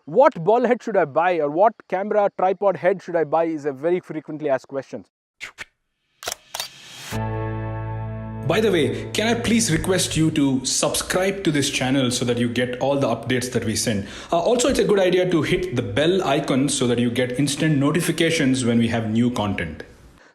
what ball head should I buy or what camera tripod head should I buy is a very frequently asked question. By the way, can I please request you to subscribe to this channel so that you get all the updates that we send. Also, it's a good idea to hit the bell icon so that you get instant notifications when we have new content.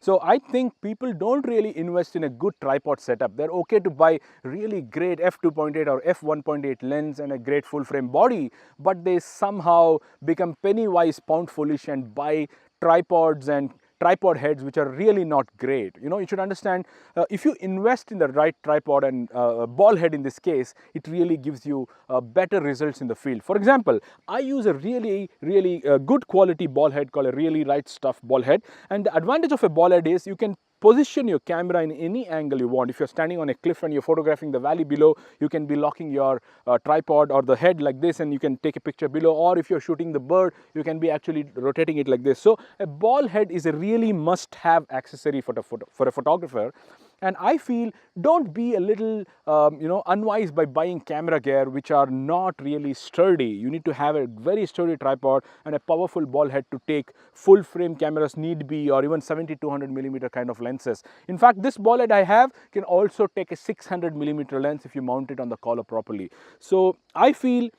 So I think people don't really invest in a good tripod setup. They're okay to buy really great f2.8 or f1.8 lens and a great full frame body, but they somehow become penny wise pound foolish and buy tripods and tripod heads which are really not great. You should understand, if you invest in the right tripod and ball head in this case, it really gives you better results in the field. For example, I use a really good quality ball head called a really right stuff ball head, and the advantage of a ball head is you can position your camera in any angle you want. If you're standing on a cliff and you're photographing the valley below, you can be locking your tripod or the head like this and you can take a picture below, or if you're shooting the bird, you can be actually rotating it like this. So a ball head is a really must-have accessory for a photographer. And I feel, don't be a little unwise by buying camera gear which are not really sturdy. You need to have a very sturdy tripod and a powerful ball head to take full frame cameras need be, or even 70-200mm kind of lenses. In fact, this ball head I have can also take a 600mm lens if you mount it on the collar properly. So I feel,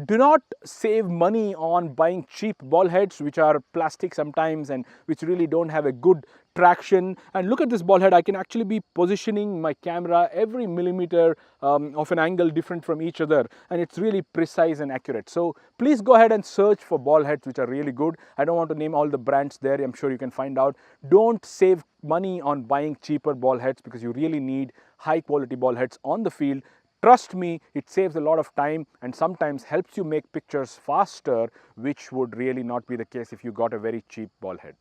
do not save money on buying cheap ball heads which are plastic sometimes and which really don't have a good traction. And look at this ball head. I can actually be positioning my camera every millimeter of an angle different from each other, and it's really precise and accurate. So please go ahead and search for ball heads which are really good. I don't want to name all the brands there. I'm sure you can find out. Don't save money on buying cheaper ball heads because you really need high quality ball heads on the field. Trust me, it saves a lot of time and sometimes helps you make pictures faster, which would really not be the case if you got a very cheap ball head.